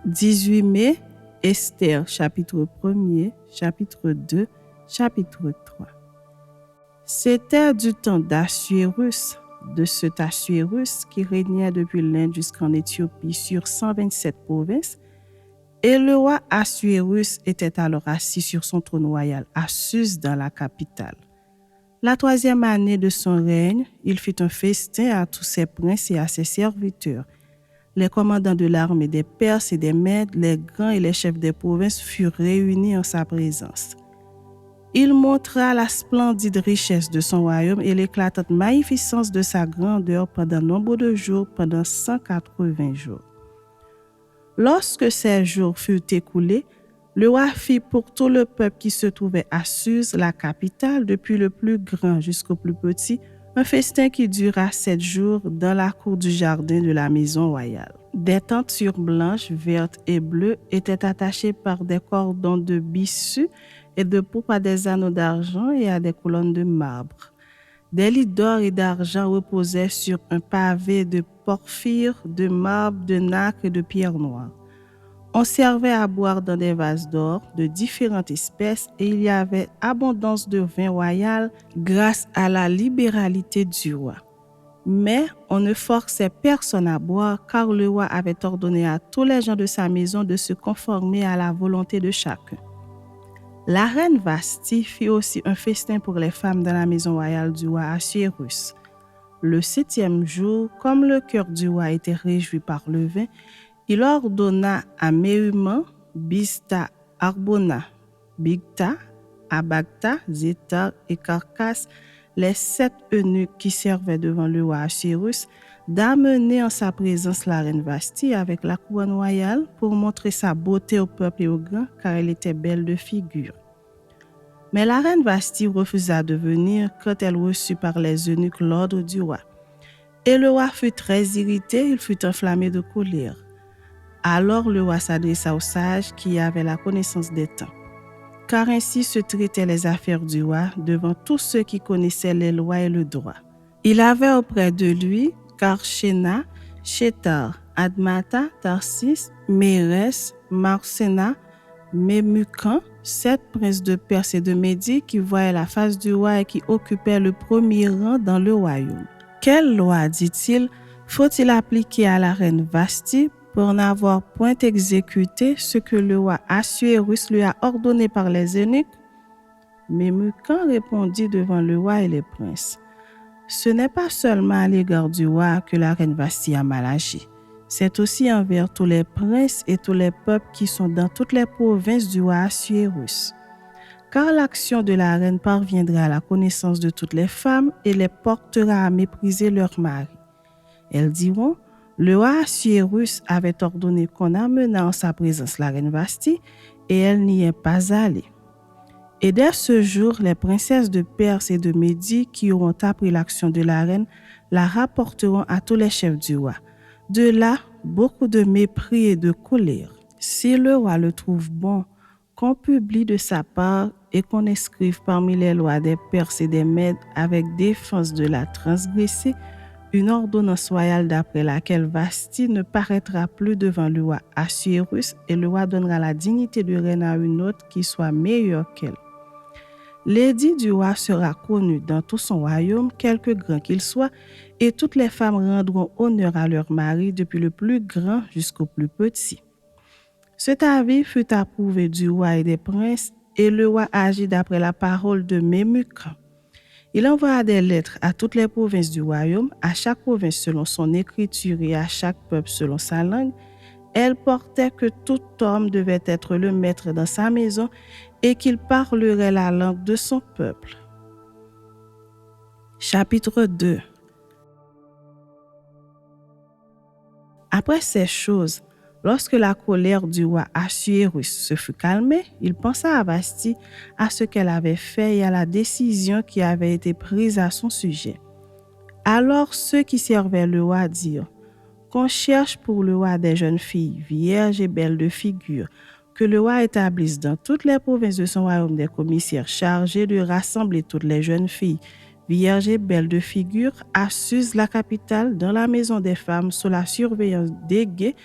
18 mai, Esther, chapitre 1er, chapitre 2, chapitre 3. C'était du temps d'Assuérus, de cet Assuérus qui régnait depuis l'Inde jusqu'en Éthiopie sur 127 provinces, et le roi Assuérus était alors assis sur son trône royal à Suse dans la capitale. La 3e année de son règne, il fit un festin à tous ses princes et à ses serviteurs. Les commandants de l'armée des Perses et des Mèdes, les grands et les chefs des provinces furent réunis en sa présence. Il montra la splendide richesse de son royaume et l'éclatante magnificence de sa grandeur pendant nombre de jours, pendant 180 jours. Lorsque ces jours furent écoulés, le roi fit pour tout le peuple qui se trouvait à Suse, la capitale, depuis le plus grand jusqu'au plus petit, un festin qui dura 7 jours dans la cour du jardin de la maison royale. Des tentures blanches, vertes et bleues étaient attachées par des cordons de byssus et de pourpre à des anneaux d'argent et à des colonnes de marbre. Des lits d'or et d'argent reposaient sur un pavé de porphyre, de marbre, de nacre et de pierre noire. On servait à boire dans des vases d'or de différentes espèces et il y avait abondance de vin royal grâce à la libéralité du roi. Mais on ne forçait personne à boire car le roi avait ordonné à tous les gens de sa maison de se conformer à la volonté de chacun. La reine Vasthi fit aussi un festin pour les femmes dans la maison royale du roi Assuérus. Le 7e jour, comme le cœur du roi était réjoui par le vin, il ordonna à Méhuman, Biztha, Arbona, Bigtha, Abagtha, Zétar et Carcasse, les 7 eunuques qui servaient devant le roi Assuérus, d'amener en sa présence la reine Vasthi avec la couronne royale pour montrer sa beauté au peuple et aux grands, car elle était belle de figure. Mais la reine Vasthi refusa de venir quand elle reçut par les eunuques l'ordre du roi. Et le roi fut très irrité, il fut enflammé de colère. Alors le roi s'adressa aux sages qui avaient la connaissance des temps. Car ainsi se traitaient les affaires du roi devant tous ceux qui connaissaient les lois et le droit. Il avait auprès de lui Karshena, Shétar, Admata, Tarsis, Mérès, Marsena, Mémucan, 7 princes de Perse et de Médie qui voyaient la face du roi et qui occupaient le premier rang dans le royaume. Quelle loi, dit-il, faut-il appliquer à la reine Vasthi pour n'avoir point exécuté ce que le roi Assuérus lui a ordonné par les eunuques? Mémucan répondit devant le roi et les princes. Ce n'est pas seulement à l'égard du roi que la reine Vasthi a mal agi. C'est aussi envers tous les princes et tous les peuples qui sont dans toutes les provinces du roi Assuérus. Car l'action de la reine parviendra à la connaissance de toutes les femmes et les portera à mépriser leur mari. Elles diront: le roi Assuérus avait ordonné qu'on amenât en sa présence la reine Vasthi et elle n'y est pas allée. Et dès ce jour, les princesses de Perse et de Médie qui auront appris l'action de la reine la rapporteront à tous les chefs du roi. De là, beaucoup de mépris et de colère. Si le roi le trouve bon, qu'on publie de sa part et qu'on inscrive parmi les lois des Perses et des Mèdes avec défense de la transgresser, une ordonnance royale d'après laquelle Vasthi ne paraîtra plus devant le roi Assuérus et le roi donnera la dignité de reine à une autre qui soit meilleure qu'elle. L'édit du roi sera connu dans tout son royaume, quelque grand qu'il soit, et toutes les femmes rendront honneur à leur mari, depuis le plus grand jusqu'au plus petit. Cet avis fut approuvé du roi et des princes, et le roi agit d'après la parole de Mémucan. Il envoya des lettres à toutes les provinces du royaume, à chaque province selon son écriture et à chaque peuple selon sa langue. Elle portait que tout homme devait être le maître dans sa maison et qu'il parlerait la langue de son peuple. Chapitre 2. Après ces choses, lorsque la colère du roi Assuérus se fut calmée, il pensa à Vasthi, à ce qu'elle avait fait et à la décision qui avait été prise à son sujet. Alors ceux qui servaient le roi dirent: qu'on cherche pour le roi des jeunes filles, vierges et belles de figure, que le roi établisse dans toutes les provinces de son royaume des commissaires chargés de rassembler toutes les jeunes filles, vierges et belles de figure, à Suse la capitale, dans la maison des femmes, sous la surveillance des guets,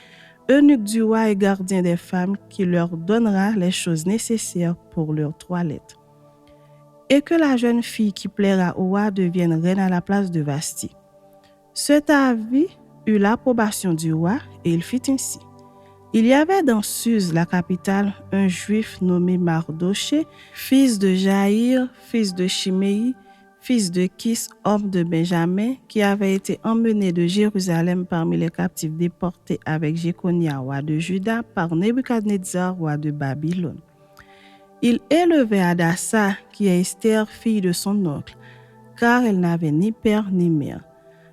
eunuque du roi et gardien des femmes, qui leur donnera les choses nécessaires pour leur toilette. Et que la jeune fille qui plaira au roi devienne reine à la place de Vasti. Cet avis eut l'approbation du roi, et il fit ainsi. Il y avait dans Suse, la capitale, un juif nommé Mardoché, fils de Jaïr, fils de Chiméi, fils de Kis, homme de Benjamin, qui avait été emmené de Jérusalem parmi les captifs déportés avec Jéconia, roi de Juda, par Nebuchadnezzar, roi de Babylone. Il élevait Hadassa, qui est Esther, fille de son oncle, car elle n'avait ni père ni mère.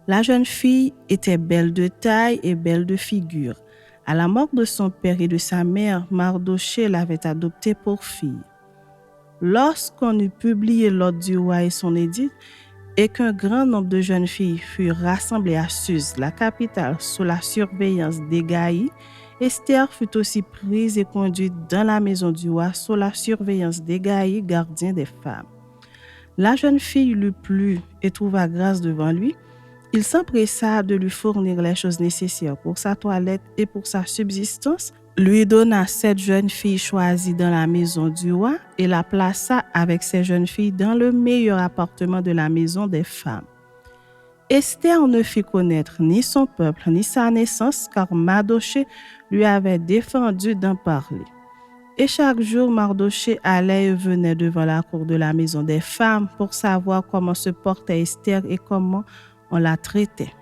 La jeune fille était belle de taille et belle de figure. À la mort de son père et de sa mère, Mardoché l'avait adoptée pour fille. Lorsqu'on eut publié l'ordre du roi et son édit, et qu'un grand nombre de jeunes filles furent rassemblées à Suse, la capitale, sous la surveillance d'Hégaï, Esther fut aussi prise et conduite dans la maison du roi sous la surveillance d'Hégaï, gardien des femmes. La jeune fille lui plut et trouva grâce devant lui. Il s'empressa de lui fournir les choses nécessaires pour sa toilette et pour sa subsistance, lui donna 7 jeunes filles choisies dans la maison du roi et la plaça avec ces jeunes filles dans le meilleur appartement de la maison des femmes. Esther ne fit connaître ni son peuple ni sa naissance, car Mardoché lui avait défendu d'en parler. Et chaque jour, Mardoché allait et venait devant la cour de la maison des femmes pour savoir comment se portait Esther et comment on la traitait.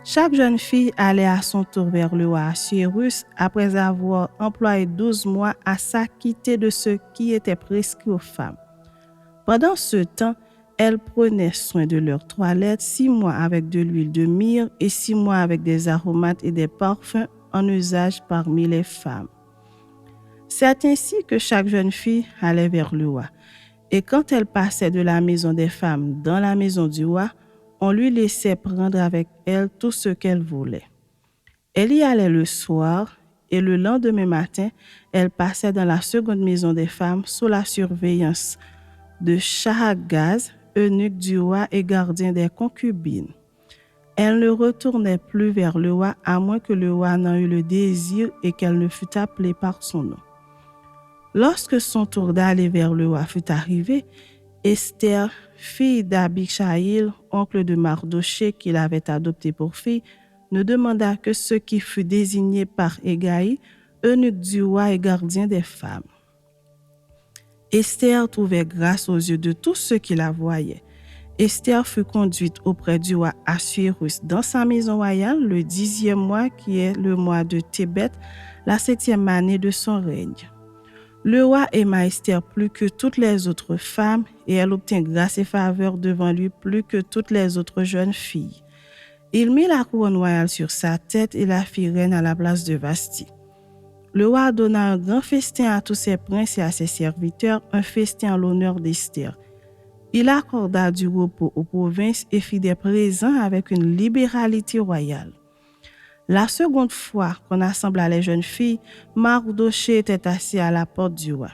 Chaque jeune fille allait à son tour vers le roi Assuérus après avoir employé 12 mois à s'acquitter de ce qui était prescrit aux femmes. Pendant ce temps, elles prenaient soin de leur toilette 6 mois avec de l'huile de myrrhe et 6 mois avec des aromates et des parfums en usage parmi les femmes. C'est ainsi que chaque jeune fille allait vers le roi. Et quand elle passait de la maison des femmes dans la maison du roi, on lui laissait prendre avec elle tout ce qu'elle voulait. Elle y allait le soir et le lendemain matin, elle passait dans la seconde maison des femmes sous la surveillance de Shahagaz, eunuque du roi et gardien des concubines. Elle ne retournait plus vers le roi à moins que le roi n'en eût le désir et qu'elle ne fût appelée par son nom. Lorsque son tour d'aller vers le roi fut arrivé, Esther, fille d'Abichaïl, oncle de Mardoché qu'il avait adopté pour fille, ne demanda que ce qui fut désigné par Hégaï, eunuque du roi et gardien des femmes. Esther trouvait grâce aux yeux de tous ceux qui la voyaient. Esther fut conduite auprès du roi Assuérus dans sa maison royale le 10e mois qui est le mois de Tébet, la 7e année de son règne. Le roi aima Esther plus que toutes les autres femmes et elle obtint grâce et faveur devant lui plus que toutes les autres jeunes filles. Il mit la couronne royale sur sa tête et la fit reine à la place de Vasti. Le roi donna un grand festin à tous ses princes et à ses serviteurs, un festin en l'honneur d'Esther. Il accorda du repos aux provinces et fit des présents avec une libéralité royale. La seconde fois qu'on assembla les jeunes filles, Mardoché était assis à la porte du roi.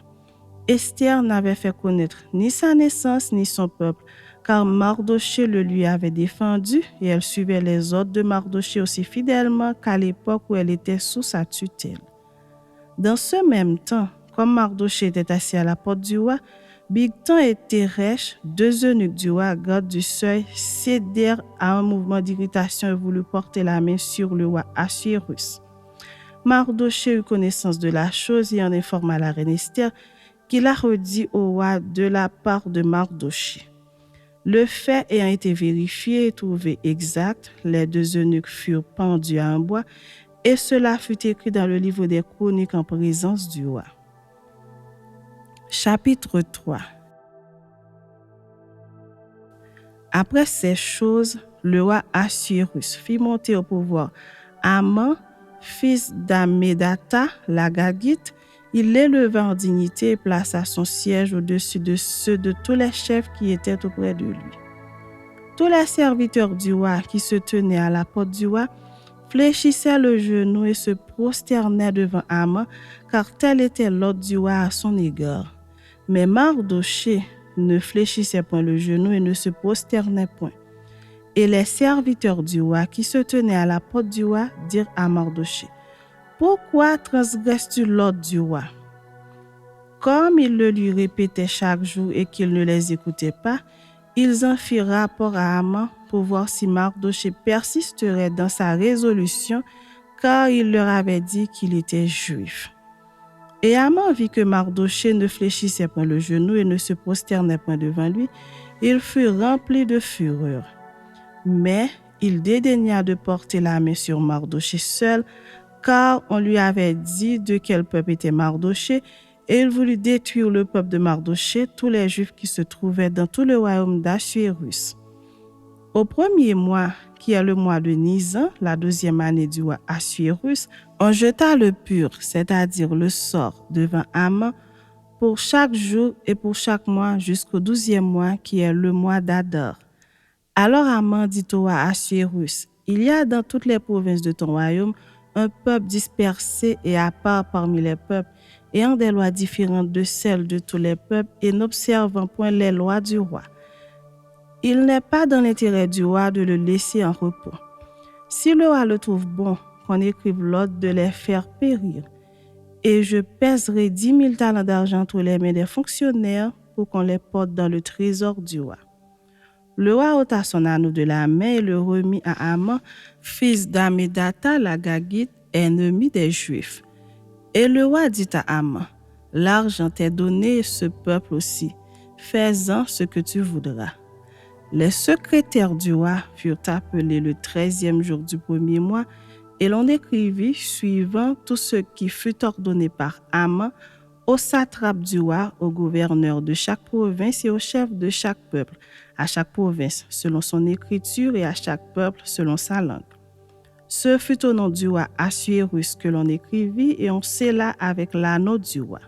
Esther n'avait fait connaître ni sa naissance ni son peuple, car Mardoché le lui avait défendu et elle suivait les ordres de Mardoché aussi fidèlement qu'à l'époque où elle était sous sa tutelle. Dans ce même temps, comme Mardoché était assis à la porte du roi, Bigtan et Teresh, 2 eunuques du roi, gardes du seuil, cédèrent à un mouvement d'irritation et voulurent porter la main sur le roi Assuérus. Mardoché eut connaissance de la chose et en informa la reine Esther, qui la redit au roi de la part de Mardoché. Le fait ayant été vérifié et trouvé exact, les 2 eunuques furent pendus à un bois, et cela fut écrit dans le livre des chroniques en présence du roi. Chapitre 3. Après ces choses, le roi Assuérus fit monter au pouvoir Haman, fils d'Ammédatha, l'Agagite. Il l'éleva en dignité et plaça son siège au-dessus de ceux de tous les chefs qui étaient auprès de lui. Tous les serviteurs du roi qui se tenaient à la porte du roi fléchissaient le genou et se prosternaient devant Haman, car tel était l'ordre du roi à son égard. Mais Mardoché ne fléchissait point le genou et ne se prosternait point. Et les serviteurs du roi qui se tenaient à la porte du roi dirent à Mardoché: Pourquoi transgresses-tu l'ordre du roi? Comme il le lui répétait chaque jour et qu'il ne les écoutait pas, ils en firent rapport à Haman pour voir si Mardochée persisterait dans sa résolution, car il leur avait dit qu'il était juif. Et Haman vit que Mardochée ne fléchissait point le genou et ne se prosternait point devant lui. Il fut rempli de fureur. Mais il dédaigna de porter la main sur Mardochée seul, car on lui avait dit de quel peuple était Mardochée, et il voulut détruire le peuple de Mardochée, tous les Juifs qui se trouvaient dans tout le royaume d'Assuérus. Au premier mois, qui est le mois de Nisan, la 12e année du roi Assuérus, on jeta le pur, c'est-à-dire le sort, devant Haman pour chaque jour et pour chaque mois jusqu'au 12e mois, qui est le mois d'Adar. Alors Haman dit au roi Assuérus, « Il y a dans toutes les provinces de ton royaume un peuple dispersé et à part parmi les peuples, ayant des lois différentes de celles de tous les peuples et n'observant point les lois du roi. Il n'est pas dans l'intérêt du roi de le laisser en repos. Si le roi le trouve bon, qu'on écrive l'ordre de les faire périr, et je pèserai 10 000 talents d'argent entre les mains des fonctionnaires pour qu'on les porte dans le trésor du roi. » Le roi ôta son anneau de la main et le remit à Haman, fils d'Hammédatha l'Agagite, ennemi des Juifs. Et le roi dit à Haman, « L'argent t'est donné et ce peuple aussi. Fais-en ce que tu voudras. » Les secrétaires du roi furent appelés le 13e jour du premier mois, et l'on écrivit, suivant tout ce qui fut ordonné par Haman, au satrape du roi, au gouverneur de chaque province et au chef de chaque peuple, à chaque province selon son écriture et à chaque peuple selon sa langue. Ce fut au nom du roi Assuérus que l'on écrivit et on scella avec l'anneau du roi.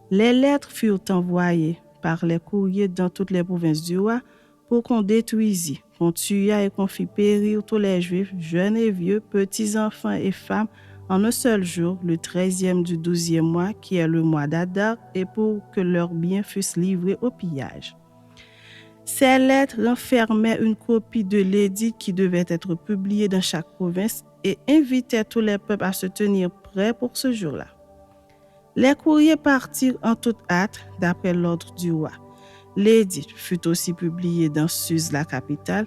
Les lettres furent envoyées par les courriers dans toutes les provinces du roi pour qu'on détruisît, qu'on tuât et qu'on fît périr tous les Juifs, jeunes et vieux, petits enfants et femmes, en un seul jour, le 13e du 12e mois, qui est le mois d'Adar, et pour que leurs biens fussent livrés au pillage. Ces lettres renfermaient une copie de l'édit qui devait être publié dans chaque province et invitaient tous les peuples à se tenir prêts pour ce jour-là. Les courriers partirent en toute hâte d'après l'ordre du roi. L'édit fut aussi publié dans Suse, la capitale,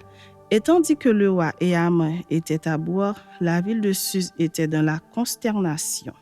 et tandis que le roi et Haman étaient à boire, la ville de Suse était dans la consternation.